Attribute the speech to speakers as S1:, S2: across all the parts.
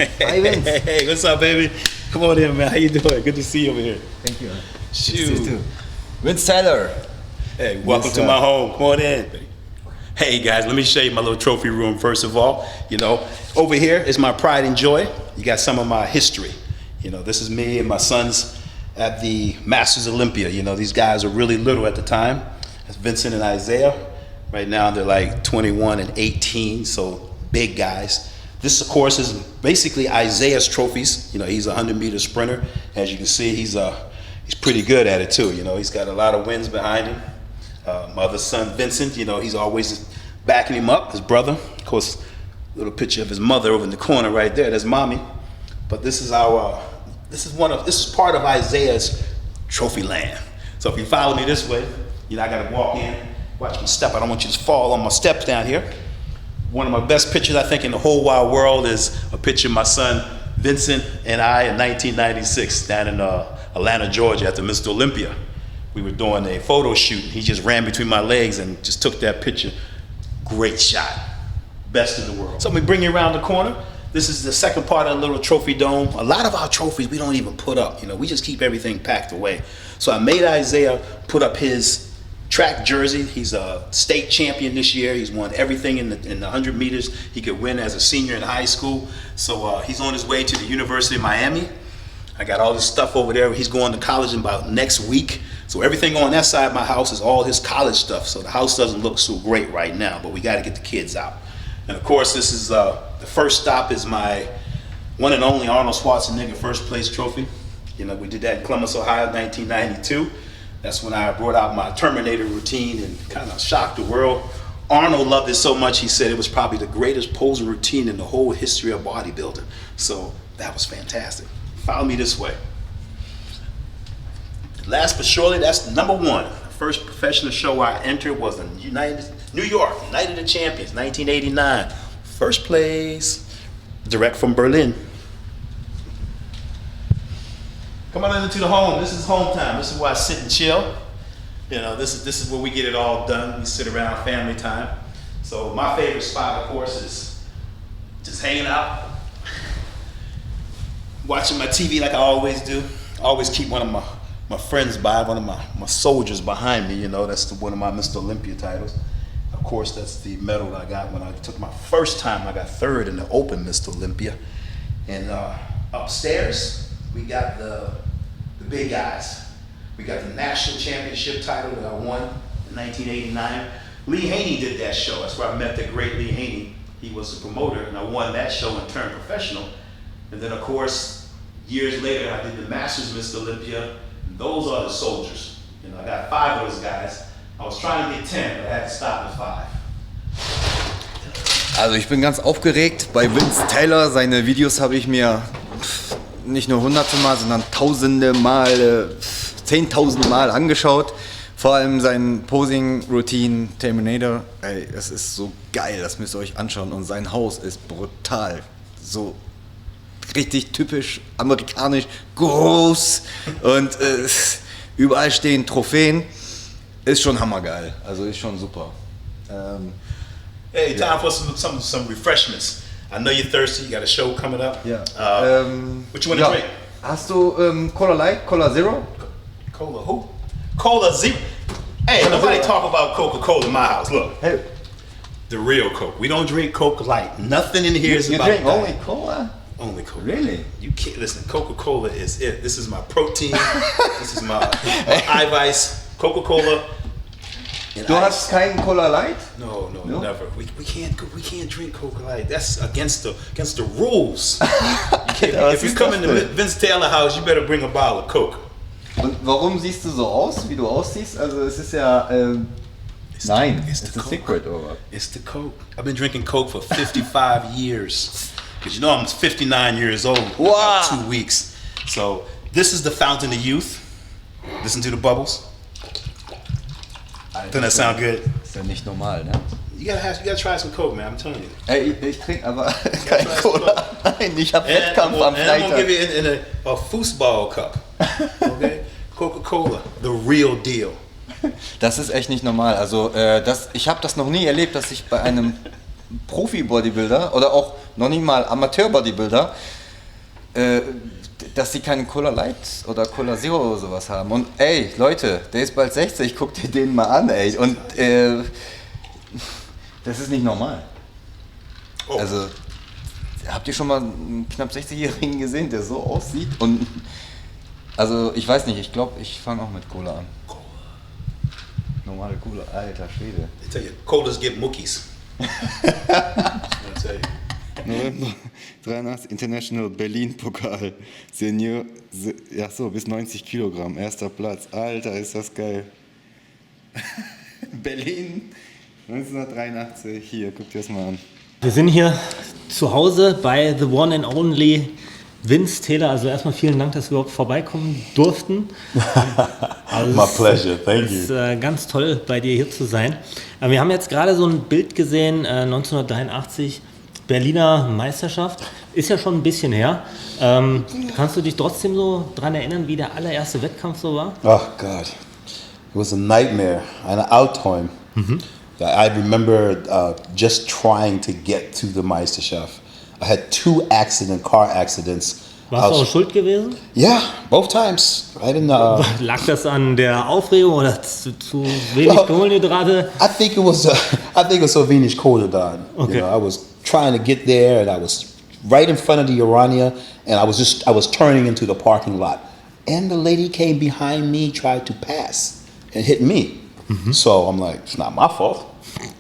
S1: Hi, Vince.
S2: Hey, what's up, baby? Come on in, man. How you doing? Good to see you over here.
S1: Thank you.
S2: Shoot.
S1: You too. Vince Taylor.
S2: Hey, welcome to my home. Come on in. Hey, guys, let me show you my little trophy room first of all. You know, over here is my pride and joy. You got some of my history. You know, this is me and my sons at the Masters Olympia. You know, these guys were really little at the time. That's Vincent and Isaiah. Right now they're like 21 and 18, so big guys. This, of course, is basically Isaiah's trophies. You know, he's a 100-meter sprinter. As you can see, he's pretty good at it too. You know, he's got a lot of wins behind him. My other son, Vincent, you know, he's always backing him up, his brother. Of course, little picture of his mother over in the corner right there. That's mommy. But this is our, this is part of Isaiah's trophy land. So if you follow me this way, you know, I gotta walk in, watch me step. I don't want you to fall on my steps down here. One of my best pictures, I think, in the whole wide world is a picture of my son, Vincent, and I in 1996 down in Atlanta, Georgia at the Mr. Olympia. We were doing a photo shoot. He just ran between my legs and just took that picture. Great shot. Best in the world. So let me bring you around the corner. This is the second part of the little trophy dome. A lot of our trophies we don't even put up. You know, we just keep everything packed away. So I made Isaiah put up his track jersey. He's a state champion this year. He's won everything in the 100 meters he could win as a senior in high school. So he's on his way to the University of Miami. I got all this stuff over there. He's going to college in about next week. So everything on that side of my house is all his college stuff. So the house doesn't look so great right now, but we got to get the kids out. And of course, this is the first stop is my one and only Arnold Schwarzenegger first place trophy. You know, we did that in Columbus, Ohio, 1992. That's when I brought out my Terminator routine and kind of shocked the world. Arnold loved it so much, he said it was probably the greatest posing routine in the whole history of bodybuilding. So that was fantastic. Follow me this way. Last but surely, that's number one. The first professional show I entered was in New York, Night of the Champions, 1989. First place, direct from Berlin. Come on into the home. This is home time. This is where I sit and chill. You know, this is where we get it all done. We sit around, family time. So my favorite spot, of course, is just hanging out, watching my TV like I always do. I always keep one of my friends by, one of my soldiers behind me. You know, that's one of my Mr. Olympia titles. Of course, that's the medal I got when I took my first time. I got third in the Open Mr. Olympia. And upstairs, we got the big guys. We got the national championship title that I won in 1989. Lee Haney did that show. That's where I met the great Lee Haney. He was the promoter, and I won that show and turned professional. And then, of course, years later, I did the Masters Mr. Olympia. And those are the soldiers. You know, I got 5 of those guys. I was trying to get 10, but I had to stop at 5.
S1: Also ich bin ganz aufgeregt. Bei Vince Taylor, seine Videos habe ich mir nicht nur hunderte Mal, sondern tausende Mal, 10.000 Mal angeschaut. Vor allem sein Posing-Routine, Terminator. Ey, es ist so geil, das müsst ihr euch anschauen. Und sein Haus ist brutal. So richtig typisch amerikanisch, groß. Und überall stehen Trophäen. Ist schon hammergeil. Also ist schon super.
S2: Hey, time for some refreshments. I know you're thirsty. You got a show coming up.
S1: Yeah.
S2: What you want to drink?
S1: Hast du Cola Light, Cola Zero?
S2: Cola who? Cola Zero. Hey,
S1: Cola
S2: nobody
S1: Zero.
S2: talk about Coca-Cola in my house. Look,
S1: Hey,
S2: the real Coke. We don't drink Coke Light. Nothing in here is
S1: you
S2: about
S1: drink
S2: that.
S1: only cola?
S2: Only Coke.
S1: Really?
S2: You can't listen. Coca-Cola is it. This is my protein. This is my Eiweiß. Coca-Cola. And
S1: Du
S2: ice.
S1: hast keinen Cola Light?
S2: No,
S1: No?
S2: never. We can't drink Coca Light. That's against the rules. If you come in the Vince Taylor house, you better bring a bottle of Coke.
S1: Und warum siehst du so aus, wie du aussiehst? Also es ist ja, nein,
S2: it's
S1: it's
S2: the
S1: a
S2: Coke.
S1: secret, oder?
S2: It's the Coke. I've been drinking Coke for 55 years. Because you know I'm 59 years old in
S1: Wow.
S2: about 2 weeks. So this is the fountain of youth. Listen to the bubbles. Doesn't that sound good?
S1: Ist ja nicht normal, ne?
S2: You gotta try some Coke, man. I'm telling you.
S1: Ey, ich trinke aber kein Cola. Nein, ich hab Wettkampf am
S2: I'm gonna
S1: Freitag.
S2: give you in a Fußball cup. Okay? Coca-Cola, the real deal.
S1: Das ist echt nicht normal. Also ich habe das noch nie erlebt, dass ich bei einem Profi-Bodybuilder oder auch noch nicht mal Amateur-Bodybuilder, dass die keine Cola Light oder Cola Zero oder sowas haben. Und ey, Leute, der ist bald 60, guckt dir den mal an, ey. Und das ist nicht normal. Oh. Also, habt ihr schon mal einen knapp 60-Jährigen gesehen, der so aussieht? Und also, ich weiß nicht, ich glaube, ich fange auch mit Cola an. Cola. Normale Cola, alter Schwede.
S2: I tell you, Colas give Muckis.
S1: November 83 International Berlin Pokal Senior, ja so, bis 90 Kilogramm, erster Platz. Alter, ist das geil. Berlin 1983, hier, guckt dir das mal an.
S3: Wir sind hier zu Hause bei The One and Only Vince Taylor. Also erstmal vielen Dank, dass wir überhaupt vorbeikommen durften. Also
S4: My pleasure, thank you.
S3: Es ist ganz toll, bei dir hier zu sein. Wir haben jetzt gerade so ein Bild gesehen, 1983, Berliner Meisterschaft. Ist ja schon ein bisschen her. Kannst du dich trotzdem so daran erinnern, wie der allererste Wettkampf so war?
S4: Oh God, it was a nightmare, ein Albtraum. I remember just trying to get to the Meisterschaft. I had 2 car accidents.
S3: Warst du auch schuld gewesen?
S4: Yeah, both times. I didn't.
S3: Lag das an der Aufregung oder zu wenig Kohlenhydrate?
S4: I think it was so wenig Kohlenhydrate.
S3: Okay.
S4: You know, I was trying to get there, and I was right in front of the Urania, and I was turning into the parking lot, and the lady came behind me, tried to pass, and hit me. So I'm like, it's not my fault,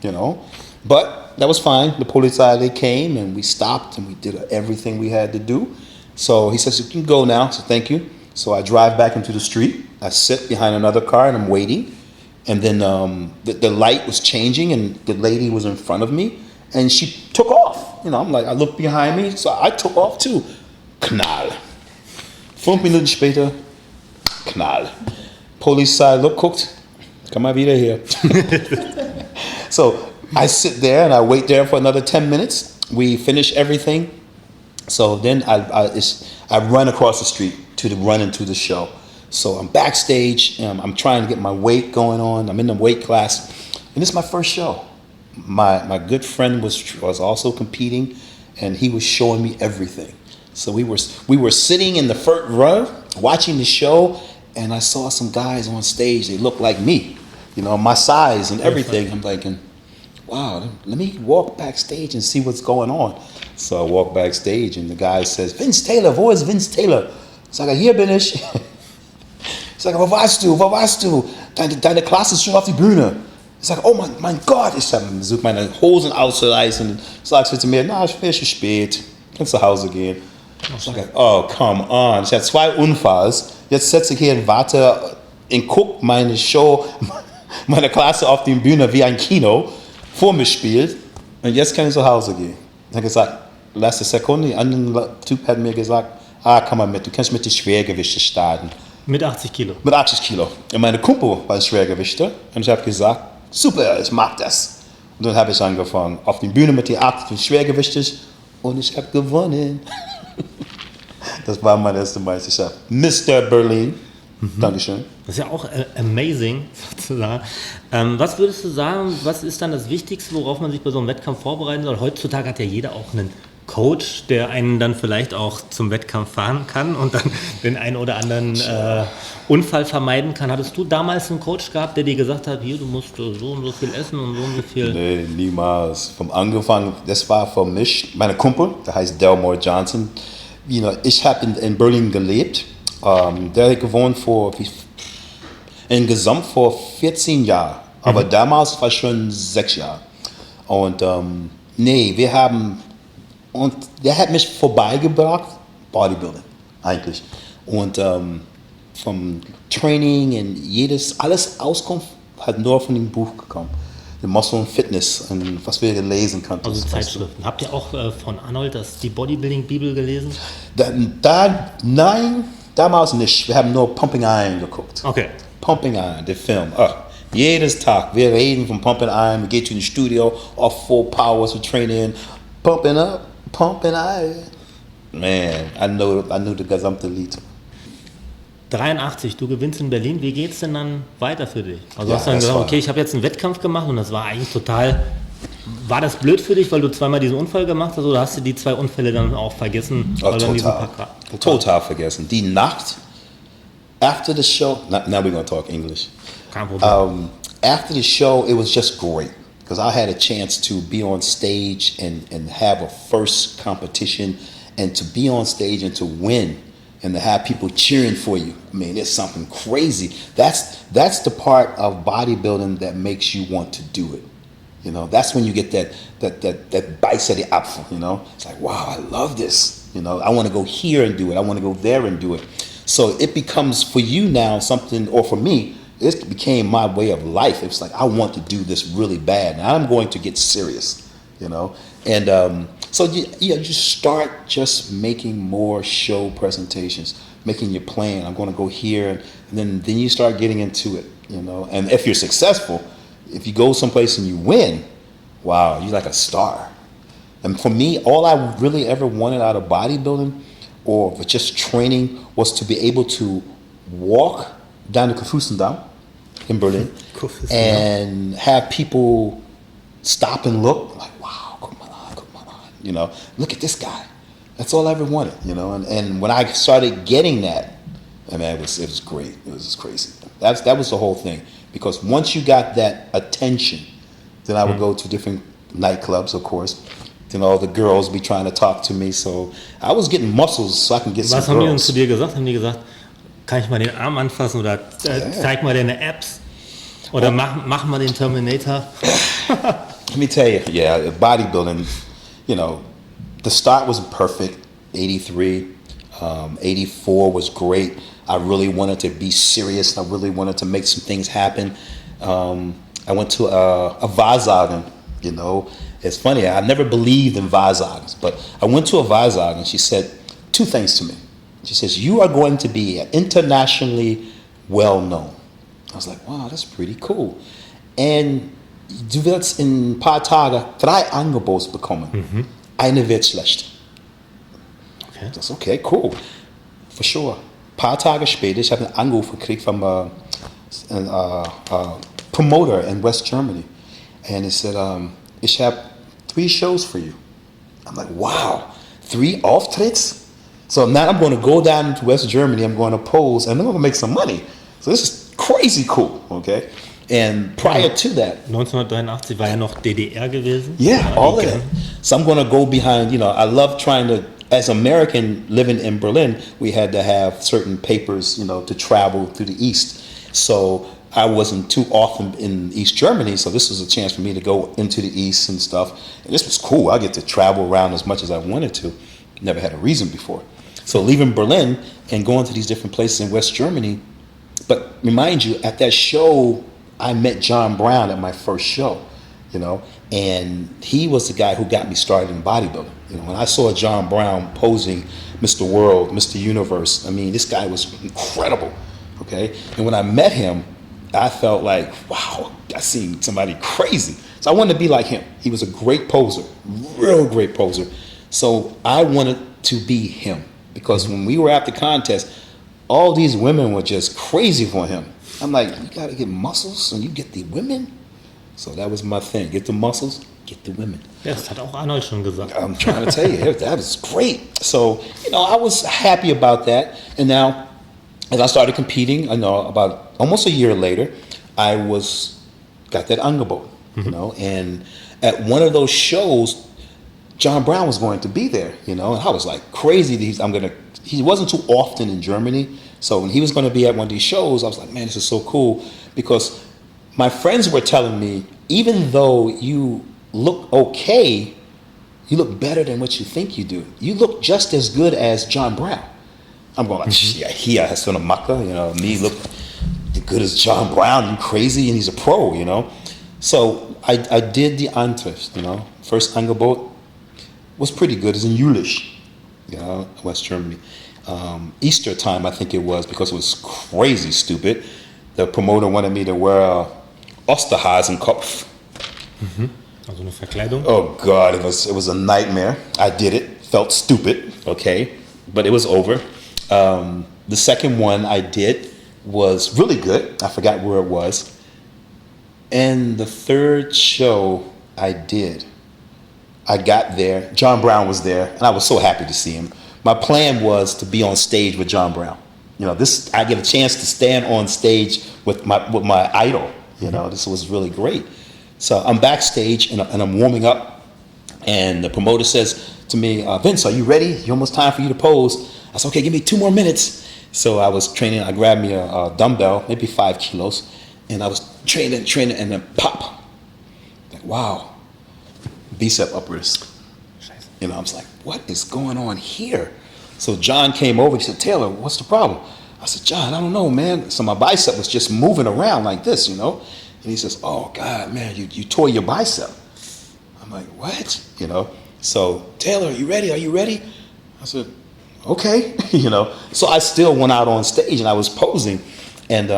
S4: you know. But that was fine. The police, they came, and we stopped, and we did everything we had to do. So he says, you can go now, so thank you. So I drive back into the street. I sit behind another car, and I'm waiting. And then the light was changing, and the lady was in front of me, and she took off. You know, I'm like, I looked behind me, so I took off too. Knall. 5 Minuten später, Knall. Polizei, guckt, komm mal wieder hier. So I sit there and I wait there for another 10 minutes. We finish everything. So then I run across the street to run into the show. So I'm backstage, and I'm trying to get my weight going on. I'm in the weight class, and this is my first show. My good friend was also competing, and he was showing me everything. So we were sitting in the first row watching the show, and I saw some guys on stage. They looked like me, you know, my size and everything. I'm thinking, wow, let me walk backstage and see what's going on. So I walk backstage, and the guy says, Vince Taylor, wo ist Vince Taylor? Ich sage, hier bin ich. Ich sage, wo warst du? Deine Klasse ist schon auf die Bühne. Ich sage, oh mein Gott. Ich versuche meine Hosen auszureißen. Sagst du zu mir, na, ich bin schon spät. Kannst nach Hause gehen. Ich sage, oh, come on. Ich hatte 2 Unfalls. Jetzt sitze ich hier und warte und gucke meine Show, meine Klasse auf die Bühne wie ein Kino vor mir spielt. Und jetzt kann ich zu Hause gehen. Ich habe gesagt, letzte Sekunde, der andere Typ hat mir gesagt, komm mal mit, du kannst mit den Schwergewichten starten.
S3: Mit 80 Kilo?
S4: Mit 80 Kilo. Und meine Kumpel war Schwergewichter. Und ich habe gesagt, super, ich mag das. Und dann habe ich angefangen, auf die Bühne mit den 80 Schwergewichten, und ich habe gewonnen. Das war meine erste Meisterschaft. Mr. Berlin. Dankeschön.
S3: Das ist ja auch amazing, sozusagen. Was würdest du sagen, was ist dann das Wichtigste, worauf man sich bei so einem Wettkampf vorbereiten soll? Heutzutage hat ja jeder auch einen Coach, der einen dann vielleicht auch zum Wettkampf fahren kann und dann den einen oder anderen Unfall vermeiden kann. Hattest du damals einen Coach gehabt, der dir gesagt hat, hier, du musst so und so viel essen und so viel?
S4: Nee, niemals. Vom Anfang, das war für mich, meine Kumpel, der heißt Delmore Johnson. You know, ich habe in Berlin gelebt. Der hat gewohnt insgesamt vor 14 Jahren. Aber damals war schon 6 Jahre. Und und der hat mich vorbeigebracht, Bodybuilding eigentlich. Und vom Training und alles Auskunft hat nur von dem Buch gekommen. The Muscle and Fitness, und was wir gelesen konnten.
S3: Also Zeitschriften. Habt ihr auch von Arnold die Bodybuilding-Bibel gelesen?
S4: Nein, damals nicht. Wir haben nur Pumping Iron geguckt.
S3: Okay.
S4: Pumping Iron, der Film. Jedes Tag, wir reden von Pumping Iron, wir gehen zu dem Studio, auf Full Power zu trainieren, Pumping Up, Pumping Iron. Man, I knew das gesamte Lied.
S3: 83, du gewinnst in Berlin. Wie geht's denn dann weiter für dich? Also
S4: Ja,
S3: hast du dann
S4: das
S3: gesagt,
S4: war-
S3: okay, ich habe jetzt einen Wettkampf gemacht und das war eigentlich total War das blöd für dich, weil du zweimal diesen Unfall gemacht hast, oder hast du die 2 Unfälle dann auch vergessen?
S4: Oh,
S3: weil du an diesem
S4: total.
S3: Pokal-
S4: Total vergessen. Die Nacht after the show, now we're going to talk English.
S3: Kein Problem.
S4: After the show, it was just great because I had a chance to be on stage and have a first competition and to be on stage and to win and to have people cheering for you. I mean, it's something crazy. That's the part of bodybuilding that makes you want to do it. You know, that's when you get that bites of the apple, you know. It's like, wow, I love this. You know, I want to go here and do it. I want to go there and do it. So it becomes for you now something, or for me, it became my way of life. It was like, I want to do this really bad. And I'm going to get serious, you know. And so you start just making more show presentations, making your plan. I'm going to go here. And then you start getting into it, you know. And if you're successful, if you go someplace and you win, wow, you're like a star. And for me, all I really ever wanted out of bodybuilding or just training was to be able to walk down the Kafusendamm in Berlin and have people stop and look like, wow, come on, you know, look at this guy. That's all I ever wanted, you know. And when I started getting that, I mean, it was great. It was just crazy. That was the whole thing. Because once you got that attention, then I would go to different nightclubs, of course. Then all the girls be trying to talk to me. So I was getting muscles so I can get some
S3: Was haben die denn
S4: girls.
S3: zu dir gesagt? Haben die gesagt, kann ich mal den Arm anfassen oder zeig mal deine Apps? Oder mach mal den Terminator?
S4: Let me tell you, yeah, bodybuilding, you know, the start was perfect, 83, 84 was great. I really wanted to be serious. I really wanted to make some things happen. I went to a Wahrsagen, you know. It's funny, I never believed in Wahrsagens, but I went to a Wahrsagen and she said 2 things to me. She says, you are going to be internationally well known. I was like, wow, that's pretty cool. And du wirst in ein paar Tagen 3 Angebote bekommen. Eine wird schlecht.
S3: Okay.
S4: Das ist okay, cool. For sure. Ein paar Tage später, ich habe einen Anruf gekriegt vom promoter in West Germany. And he said, ich habe 3 shows for you. I'm like, wow, 3 Auftritts? So now I'm going to go down to West Germany, I'm going to pose, and I'm going to make some money. So this is crazy cool, okay? And prior to that,
S3: 1983 war ja noch DDR gewesen.
S4: yeah, all of that. So I'm going to go behind, you know, I love trying to, as American living in Berlin, we had to have certain papers, you know, to travel through the East. So I wasn't too often in East Germany, so this was a chance for me to go into the East and stuff. And this was cool. I get to travel around as much as I wanted to. Never had a reason before. So leaving Berlin and going to these different places in West Germany. But remind you, at that show, I met John Brown at my first show, you know, and he was the guy who got me started in bodybuilding. You know, when I saw John Brown posing Mr. World, Mr. Universe, I mean, this guy was incredible, okay? And when I met him, I felt like, wow, I seen somebody crazy. So I wanted to be like him. He was a great poser, real great poser. So I wanted to be him because when we were at the contest, all these women were just crazy for him. I'm like, you gotta get muscles and you get the women? So that was my thing. Get the muscles, get the women.
S3: Ja, das hat auch Arnold schon gesagt.
S4: I'm trying to tell you, that was great. So, you know, I was happy about that. And now, as I started competing, I know about almost a year later, I got that Angebot, you know, and at one of those shows, John Brown was going to be there, you know, and I was like crazy that he wasn't too often in Germany. So when he was going to be at one of these shows, I was like, man, this is so cool because my friends were telling me, even though you look okay, you look better than what you think you do. You look just as good as John Brown. I'm going like, yeah, here has done a mucker, you know, me look as good as John Brown, you crazy, and he's a pro, you know. So I did the Antritt, you know. First Angebot was pretty good. It's in Jülich, you know, West Germany. Easter time, I think it was, because it was crazy stupid. The promoter wanted me to wear a Osterhasenkopf.
S3: Also eine Verkleidung.
S4: Oh God, it was a nightmare. I did it, felt stupid, okay, but it was over. The second one I did was really good. I forgot where it was. And the third show, I did. I got there. John Brown was there, and I was so happy to see him. My plan was to be on stage with John Brown. You know, this I get a chance to stand on stage with my idol. You know, this was really great. So I'm backstage and I'm warming up, and the promoter says to me, Vince, are you ready? It's almost time for you to pose. I said, okay, give me 2 more minutes. So I was training. I grabbed me a dumbbell, maybe 5 kilos, and I was training, and then pop. Like, wow, bicep uppers. You know, I was like, what is going on here? So John came over. He said, Taylor, what's the problem? I said, John, I don't know, man. So my bicep was just moving around like this, you know. And he says, oh, God, man, you tore your bicep. I'm like, what? You know. So, Taylor, are you ready? Are you ready? I said, okay. You know. So I still went out on stage and I was posing. And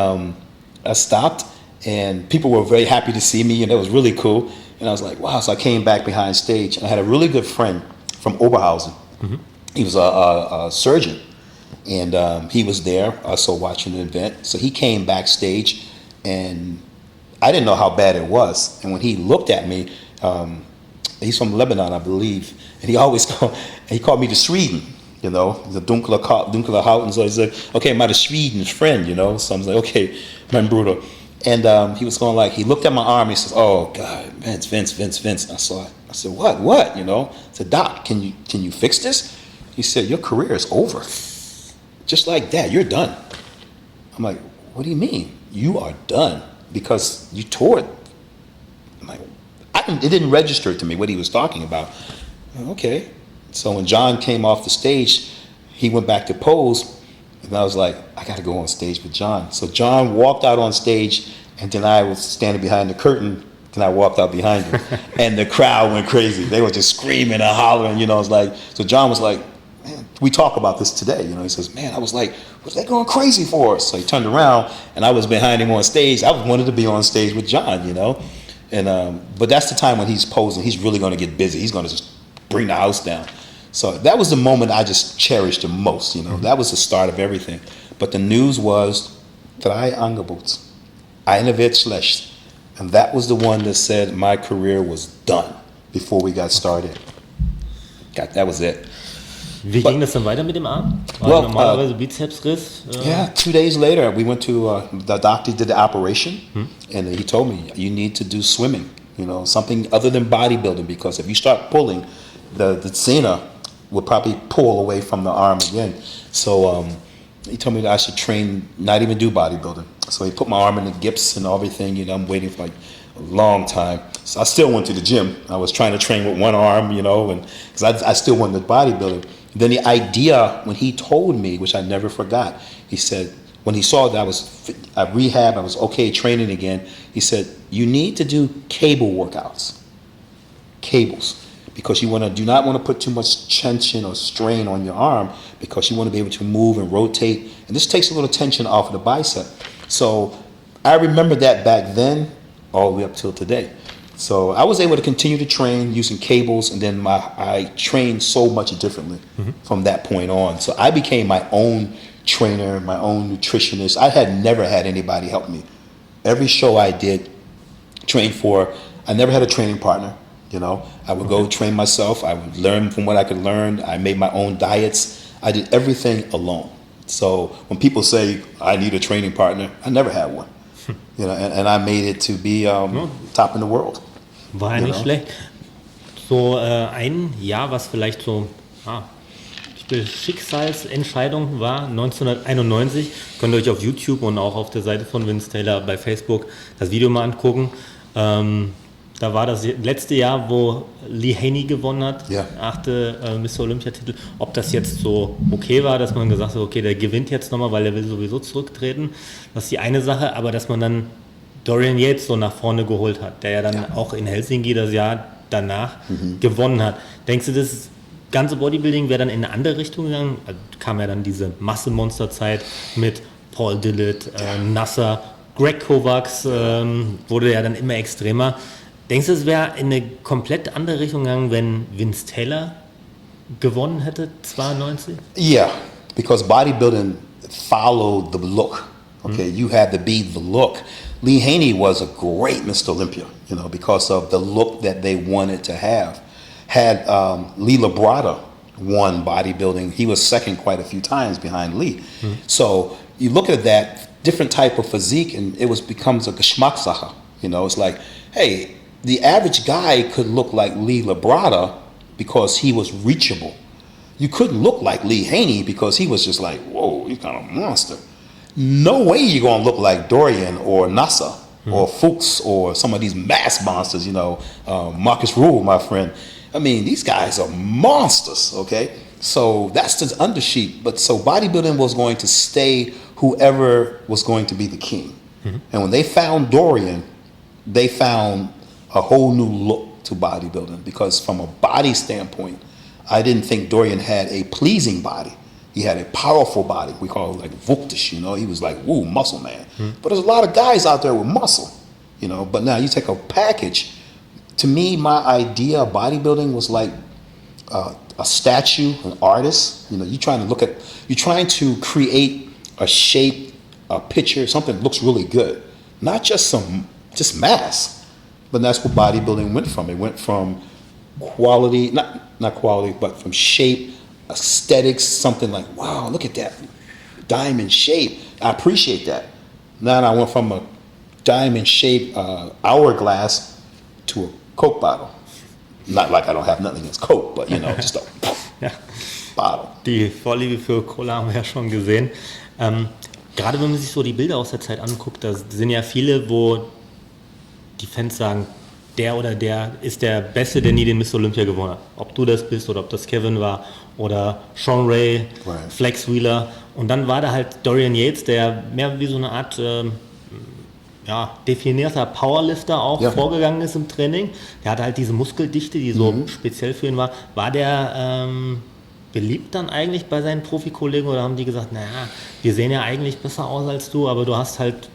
S4: I stopped and people were very happy to see me and it was really cool. And I was like, wow. So I came back behind stage and I had a really good friend from Oberhausen. Mm-hmm. He was a surgeon. And he was there also watching the event. So he came backstage and I didn't know how bad it was. And when he looked at me, he's from Lebanon, I believe. And he always called me the Sweden, you know, the dunkle Haut. And so he said, okay, my the Sweden's friend, you know. So I was like, okay, mein Bruder. And he was going like, he looked at my arm, he says, oh God, Vince. I said, what, you know? I said, Doc, can you fix this? He said, your career is over. Just like that, you're done. I'm like, what do you mean? You are done because you tore it. I'm like, it didn't register to me what he was talking about. Okay. So when John came off the stage, he went back to pose, and I was like, I got to go on stage with John. So John walked out on stage, and then I was standing behind the curtain, then I walked out behind him. And the crowd went crazy. They were just screaming and hollering, you know. It's like, so John was like, man, we talk about this today, you know. He says, man, I was like, what's they going crazy for? So he turned around, and I was behind him on stage. I wanted to be on stage with John, you know. And but that's the time when he's posing. He's really going to get busy. He's going to just bring the house down. So that was the moment I just cherished the most, you know. That was the start of everything. But the news was, 3 Angebots, eine wird schlecht. And that was the one that said my career was done before we got started. That was it.
S3: Wie ging das dann weiter mit dem Arm? Also normalerweise Bizepsriss?
S4: Yeah, 2 days later, we went to, the doctor did the operation, and he told me, you need to do swimming, you know, something other than bodybuilding, because if you start pulling, the Cena will probably pull away from the arm again. So he told me that I should train, not even do bodybuilding. So he put my arm in the gips and everything, you know, I'm waiting for like a long time. So I still went to the gym. I was trying to train with one arm, you know, and because I still wanted bodybuilding. Then the idea, when he told me, which I never forgot, he said, when he saw that I was at rehab, I was okay training again, he said, you need to do cable workouts. Cables. Because you do not want to put too much tension or strain on your arm, because you want to be able to move and rotate. And this takes a little tension off of the bicep. So I remember that back then all the way up till today. So I was able to continue to train using cables, and then I trained so much differently from that point on. So I became my own trainer, my own nutritionist. I had never had anybody help me. Every show I did I never had a training partner, you know. I would go train myself. I would learn from what I could learn. I made my own diets. I did everything alone. So when people say I need a training partner, I never had one. You know, and I made it to be top in the world.
S3: War ja nicht schlecht. So ein Jahr, was vielleicht so Schicksalsentscheidung war, 1991. Könnt ihr euch auf YouTube und auch auf der Seite von Vince Taylor bei Facebook das Video mal angucken. Da war das letzte Jahr, wo Lee Haney gewonnen hat, 8. Mr. Olympia-Titel. Ob das jetzt so okay war, dass man gesagt hat, okay, der gewinnt jetzt nochmal, weil er will sowieso zurücktreten. Das ist die eine Sache, aber dass man dann Dorian Yates so nach vorne geholt hat, der ja dann auch in Helsinki das Jahr danach gewonnen hat. Denkst du, das ganze Bodybuilding wäre dann in eine andere Richtung gegangen? Also kam ja dann diese Massemonsterzeit mit Paul Dillett, Nasser, Greg Kovacs, wurde ja dann immer extremer. Denkst du, es wäre in eine komplett andere Richtung gegangen, wenn Vince Taylor gewonnen hätte, 92?
S4: Yeah, because bodybuilding followed the look. Okay, you had to be the look. Lee Haney was a great Mr. Olympia, you know, because of the look that they wanted to have. Had Lee Labrada won bodybuilding, he was second quite a few times behind Lee. So you look at that different type of physique, and it becomes a Geschmackssache. You know, it's like, hey, the average guy could look like Lee Labrada because he was reachable. You couldn't look like Lee Haney because he was just like, whoa, he's kind of a monster. No way you're going to look like Dorian or Nasa or Fuchs or some of these mass monsters, you know, Marcus Rule, my friend. I mean, these guys are monsters, okay? So that's the undersheet. But so bodybuilding was going to stay whoever was going to be the king. And when they found Dorian, they found a whole new look to bodybuilding, because from a body standpoint, I didn't think Dorian had a pleasing body. He had a powerful body. We call it like Vuktish, you know. He was like, woo, muscle man. But there's a lot of guys out there with muscle, you know. But now you take a package. To me, my idea of bodybuilding was like a statue, an artist. You know, you're trying to create a shape, a picture, something that looks really good. Not just mass. But that's what bodybuilding went from. It went from quality, not quality, but from shape, aesthetics, something like, wow, look at that diamond shape. I appreciate that. Now I went from a diamond shape hourglass to a Coke bottle. Not like I don't have nothing against Coke, but you know, just a bottle.
S3: Die Vorliebe für Cola haben wir ja schon gesehen. Gerade wenn man sich so die Bilder aus der Zeit anguckt, da sind ja viele, wo die Fans sagen, der oder der ist der Beste, der nie den Mr. Olympia gewonnen hat. Ob du das bist oder ob das Kevin war oder Sean Ray, Flex Wheeler. Und dann war da halt Dorian Yates, der mehr wie so eine Art definierter Powerlifter auch vorgegangen ist im Training. Der hatte halt diese Muskeldichte, die so speziell für ihn war. War der beliebt dann eigentlich bei seinen Profikollegen, oder haben die gesagt, naja, wir sehen ja eigentlich besser aus als du, aber du hast halt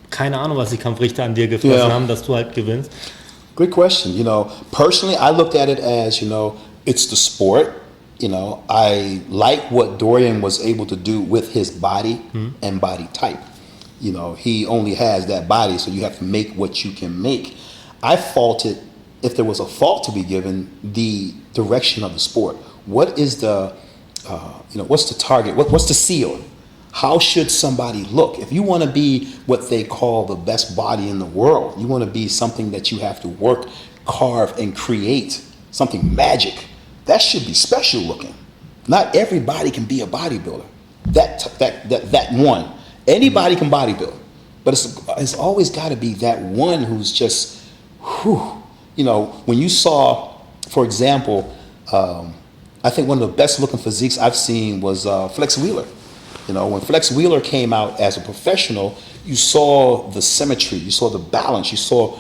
S3: keine Ahnung, was die Kampfrichter an dir gefressen haben, dass du halt gewinnst?
S4: Good question. You know, personally, I looked at it as, you know, it's the sport. You know, I like what Dorian was able to do with his body and body type. You know, he only has that body, so you have to make what you can make. I faulted, if there was a fault to be given, the direction of the sport. What is the, what's the target? What's the seal? How should somebody look? If you want to be what they call the best body in the world, you want to be something that you have to work, carve, and create, something magic, that should be special looking. Not everybody can be a bodybuilder. That one. Anybody can bodybuild, but it's always got to be that one who's just, you know, when you saw, for example, I think one of the best looking physiques I've seen was Flex Wheeler. You know, when Flex Wheeler came out as a professional, you saw the symmetry, you saw the balance, you saw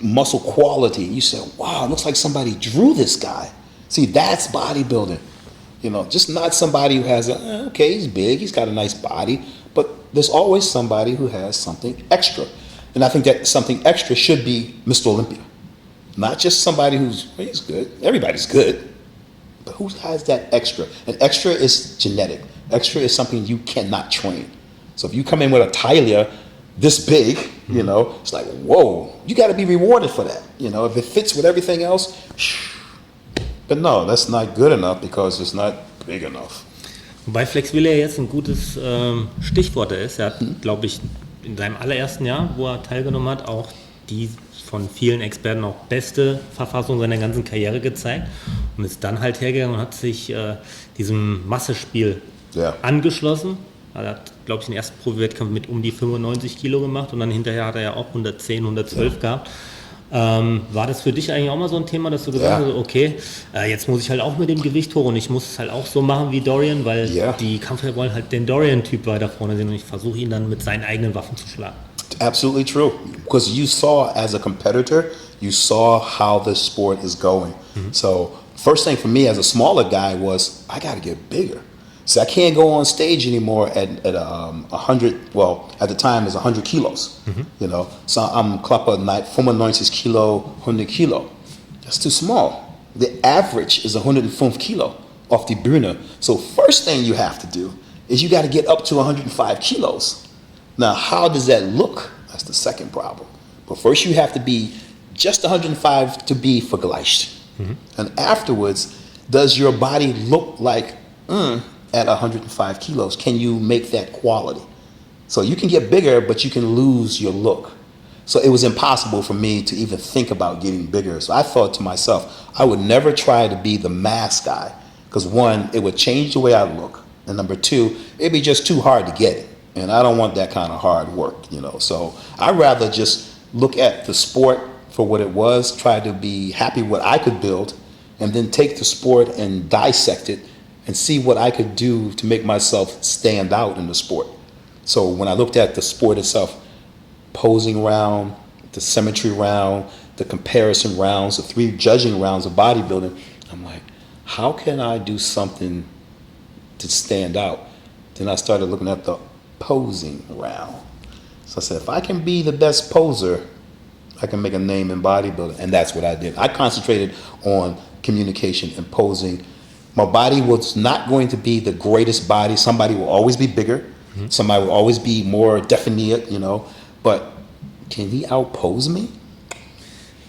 S4: muscle quality. You said, wow, it looks like somebody drew this guy. See, that's bodybuilding. You know, just not somebody who has okay, he's big, he's got a nice body, but there's always somebody who has something extra. And I think that something extra should be Mr. Olympia. Not just somebody he's good, everybody's good, but who has that extra? And extra is genetic. Extra is something you cannot train. So if you come in with a taille this big, you know, it's like, whoa, you got to be rewarded for that. You know, if it fits with everything else, but no, that's not good enough because it's not big enough.
S3: Wobei Flex Wheeler jetzt ein gutes Stichwort ist. Er hat, glaube ich, in seinem allerersten Jahr, wo er teilgenommen hat, auch die von vielen Experten auch beste Verfassung seiner ganzen Karriere gezeigt und ist dann halt hergegangen und hat sich diesem Massespiel angeschlossen. Er hat, glaube ich, den ersten Profi-Wettkampf mit um die 95 Kilo gemacht und dann hinterher hat er ja auch 110, 112 gehabt. War das für dich eigentlich auch mal so ein Thema, dass du gesagt hast, okay, jetzt muss ich halt auch mit dem Gewicht hoch und ich muss es halt auch so machen wie Dorian, weil die Kampfrichter wollen halt den Dorian-Typ weiter vorne sehen und ich versuche ihn dann mit seinen eigenen Waffen zu schlagen.
S4: Absolutely true. Because you saw, as a competitor, you saw how the sport is going. So first thing for me as a smaller guy was, I got to get bigger. So I can't go on stage anymore at 100, well, at the time it was 100 kilos, you know. So I'm klapper 95 kilo, 100 kilo. That's too small. The average is 105 kilo off the Bühne. So first thing you have to do is you got to get up to 105 kilos. Now, how does that look? I That's the second problem. But first you have to be just 105 to be vergleicht. And afterwards, does your body look like at 105 kilos? Can you make that quality? So you can get bigger, but you can lose your look. So it was impossible for me to even think about getting bigger. So I thought to myself, I would never try to be the mass guy. Because one, it would change the way I look. And number two, it'd be just too hard to get it. And I don't want that kind of hard work, you know. So I'd rather just look at the sport for what it was, try to be happy what I could build, and then take the sport and dissect it and see what I could do to make myself stand out in the sport. So when I looked at the sport itself, posing round, the symmetry round, the comparison rounds, the 3 judging rounds of bodybuilding, I'm like, how can I do something to stand out? Then I started looking at the posing round. So I said, if I can be the best poser, I can make a name in bodybuilding. And that's what I did. I concentrated on communication and posing. My body was not going to be the greatest body. Somebody will always be bigger. Somebody will always be more definiert, you know. But can he outpose me?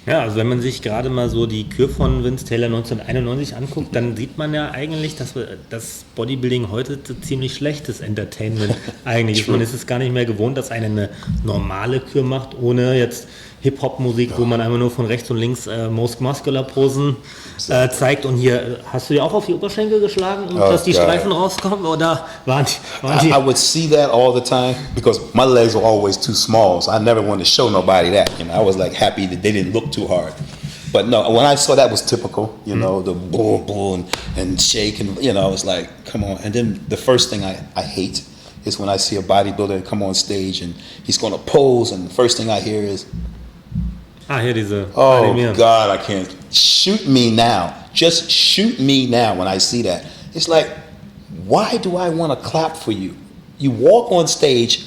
S3: Ja, also wenn man sich gerade mal so die Kür von Vince Taylor 1991 anguckt, dann sieht man ja eigentlich, dass das Bodybuilding heute ziemlich schlechtes Entertainment eigentlich ist. Man ist es gar nicht mehr gewohnt, dass eine normale Kür macht, ohne jetzt Hip-Hop-Musik, wo man einfach nur von rechts und links Most Muscular-Posen zeigt. Und hier hast du ja auch auf die Oberschenkel geschlagen, dass die Streifen rauskommen? Oder waren die
S4: I would see that all the time because my legs were always too small, so I never wanted to show nobody that. You know, I was like happy that they didn't look too hard. But no, when I saw that was typical, you know, the bull and shake and, you know, I was like, come on. And then the first thing I hate is when I see a bodybuilder come on stage and he's going to pose and the first thing I hear is,
S3: hier diese
S4: oh God, I can't. Shoot me now. Just shoot me now when I see that. It's like, why do I want to clap for you? You walk on stage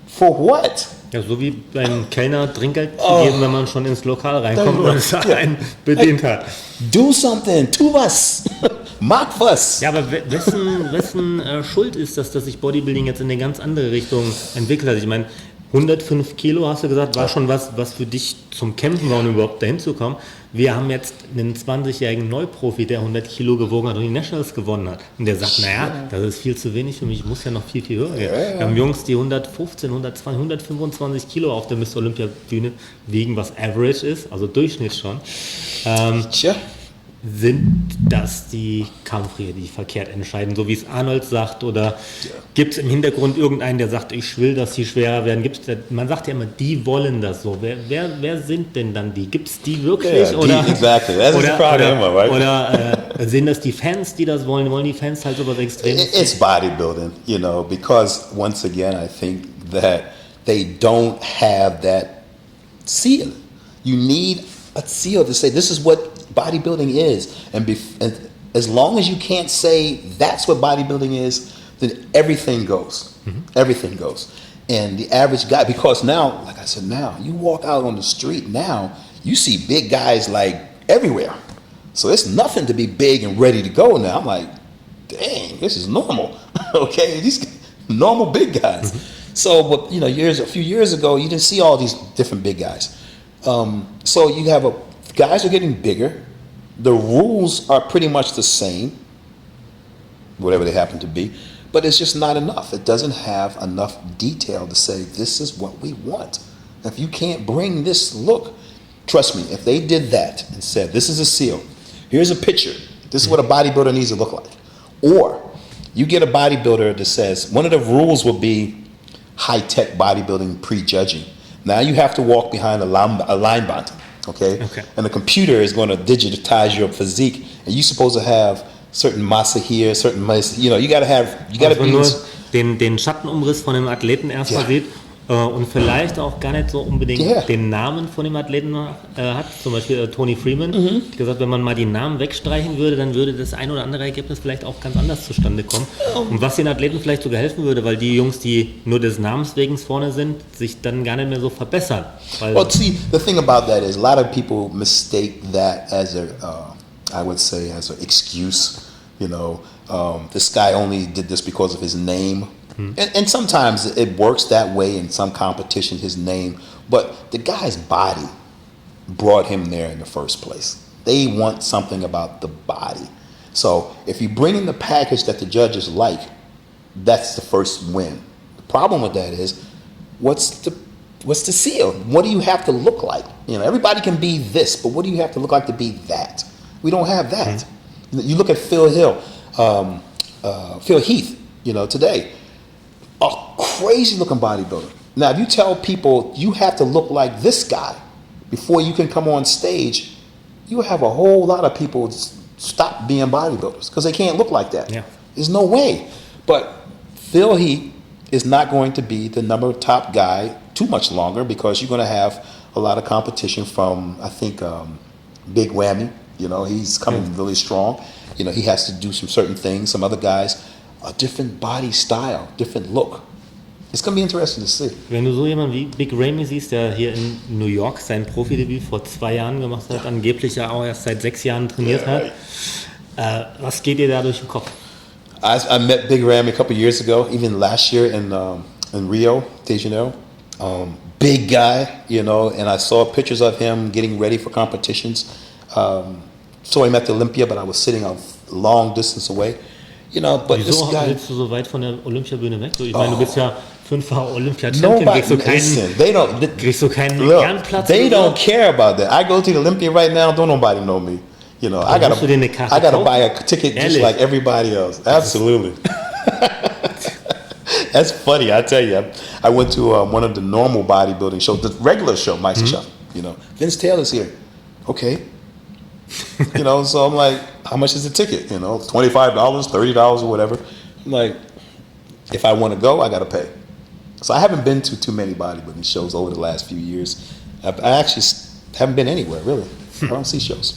S4: for what?
S3: Ja, so wie beim Kellner Trinkgeld zu geben, wenn man schon ins Lokal reinkommt und es einen bedient hat.
S4: Do something, tu was, mach was.
S3: Ja, aber wessen Schuld ist das, dass sich Bodybuilding jetzt in eine ganz andere Richtung entwickelt hat? Ich meine, 105 Kilo, hast du gesagt, war schon was für dich zum Kämpfen war, um überhaupt dahin zu kommen. Wir haben jetzt einen 20-jährigen Neuprofi, der 100 Kilo gewogen hat und die Nationals gewonnen hat. Und der sagt, naja, das ist viel zu wenig für mich, ich muss ja noch viel, viel höher gehen. Wir haben Jungs, die 115, 120, 125 Kilo auf der Mr. Olympia Bühne wiegen, was Average ist, also Durchschnitt schon. Sind das die Kampfrichter, die verkehrt entscheiden, so wie es Arnold sagt? Oder gibt es im Hintergrund irgendeinen, der sagt, ich will, dass sie schwerer werden? Man sagt ja immer, die wollen das so. Wer sind denn dann die? Gibt es die wirklich? Oder sind das die Fans, die das wollen? Wollen die Fans halt so was Extremes?
S4: It's bodybuilding, you know, because once again, I think that they don't have that seal. You need a seal to say, this is what bodybuilding is, and as long as you can't say that's what bodybuilding is, then everything goes. Everything goes. And the average guy, because now, like I said, now you walk out on the street, now you see big guys like everywhere. So it's nothing to be big and ready to go now. I'm like, dang, this is normal. Okay, these normal big guys. So, but you know, a few years ago, you didn't see all these different big guys. So you have guys are getting bigger. The rules are pretty much the same, whatever they happen to be, but it's just not enough. It doesn't have enough detail to say, this is what we want. If you can't bring this look, trust me, if they did that and said, this is a seal, here's a picture, this is what a bodybuilder needs to look like. Or you get a bodybuilder that says, one of the rules will be high-tech bodybuilding pre-judging. Now you have to walk behind a line band. Okay? And the computer is going to digitize your physique, and you're supposed to have certain massa here, certain massa, you know, you got to be
S3: nur den Schattenumriss von dem Athleten erstmal sieht und vielleicht auch gar nicht so unbedingt den Namen von dem Athleten hat, zum Beispiel Tony Freeman, hat gesagt, wenn man mal die Namen wegstreichen würde, dann würde das ein oder andere Ergebnis vielleicht auch ganz anders zustande kommen. Und was den Athleten vielleicht sogar helfen würde, weil die Jungs, die nur des Namens wegen vorne sind, sich dann gar nicht mehr so verbessern.
S4: Well, see, the thing about that is a lot of people mistake that as I would say, as an excuse. You know, this guy only did this because of his name. And sometimes it works that way in some competition, his name, but the guy's body brought him there in the first place. They want something about the body. So if you bring in the package that the judges like, that's the first win. The problem with that is, what's the seal? What do you have to look like? You know, everybody can be this, but what do you have to look like to be that? We don't have that. You look at Phil Heath, you know, today, a crazy looking bodybuilder. Now, if you tell people you have to look like this guy before you can come on stage, you have a whole lot of people stop being bodybuilders because they can't look like that.
S3: Yeah.
S4: There's no way. But Phil Heath is not going to be the number top guy too much longer because you're going to have a lot of competition from, I think, Big Whammy. You know, he's coming really strong. You know, he has to do some certain things. Some other guys, a different body style, different look. It's going to be interesting to see.
S3: Wenn du so jemanden wie Big Ramy siehst, der hier in New York sein Profidebüt vor 2 Jahren gemacht hat, angeblich ja auch erst seit 6 Jahren trainiert hat, was geht dir da durch den Kopf?
S4: I met Big Ramy a couple years ago, even last year in Rio de Janeiro. Big guy, you know, and I saw pictures of him getting ready for competitions. Saw him at the Olympia, but I was sitting a long distance away. You know, but
S3: Wieso
S4: this guy,
S3: sitzt du so weit von der Olympiabühne weg? Ich meine, du bist ja 5-facher Olympia-Champion, kriegst du keinen Ehrenplatz?
S4: They don't care about that. I go to the Olympia right now, don't nobody know me. You know, I gotta buy a ticket just like everybody else. Absolutely. That's funny, I tell you. I went to one of the normal bodybuilding shows, the regular show, Mike's show. You know, Vince Taylor's here. Okay. You know, so I'm like, how much is the ticket? You know, $25, $30 or whatever. I'm like, if I want to go, I got to pay. So I haven't been to too many bodybuilding shows over the last few years. I actually haven't been anywhere, really. I don't see shows.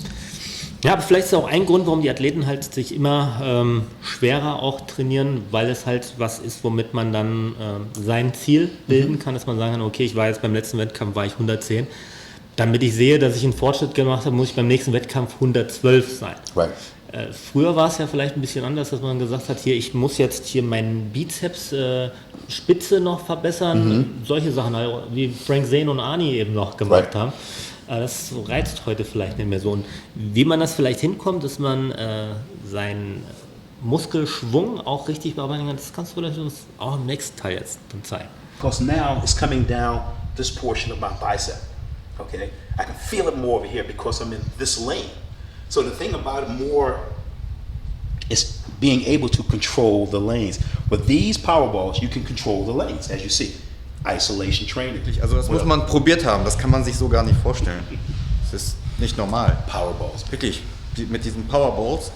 S3: Ja, aber vielleicht ist auch ein Grund, warum die Athleten halt sich immer schwerer auch trainieren, weil es halt was ist, womit man dann sein Ziel bilden kann, dass man sagen kann, okay, ich war jetzt beim letzten Wettkampf, war ich 110. Damit ich sehe, dass ich einen Fortschritt gemacht habe, muss ich beim nächsten Wettkampf 112 sein.
S4: Right.
S3: Früher war es ja vielleicht ein bisschen anders, dass man gesagt hat, hier, ich muss jetzt hier meinen Bizeps Spitze noch verbessern. Solche Sachen, wie Frank Zane und Arnie eben noch gemacht haben. Das reizt heute vielleicht nicht mehr so. Und wie man das vielleicht hinkommt, dass man seinen Muskelschwung auch richtig bearbeiten kann, das kannst du vielleicht uns auch im nächsten Teil jetzt dann zeigen.
S2: Because now it's coming down this portion of my bicep. Okay, I can feel it more over here because I'm in this lane. So the thing about it more is being able to control the lanes. With these power balls, you can control the lanes, as you see. Isolation training.
S1: Also das muss man probiert haben, das kann man sich so gar nicht vorstellen. Das ist nicht normal.
S2: Power balls.
S1: Wirklich, mit diesen Powerballs,